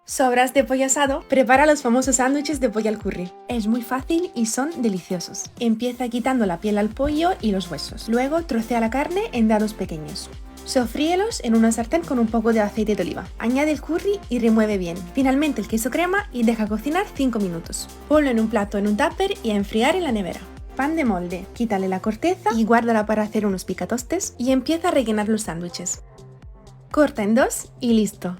Sobras de pollo asado, prepara los famosos sándwiches de pollo al curry. Es muy fácil y son deliciosos. Empieza quitando la piel al pollo y los huesos. Luego trocea la carne en dados pequeños. Sofríelos en una sartén con un poco de aceite de oliva. Añade el curry y remueve bien. Finalmente el queso crema y deja cocinar 5 minutos. Ponlo en un plato en un tupper y a enfriar en la nevera. Pan de molde. Quítale la corteza y guárdala para hacer unos picatostes y empieza a rellenar los sándwiches. Corta en dos y listo.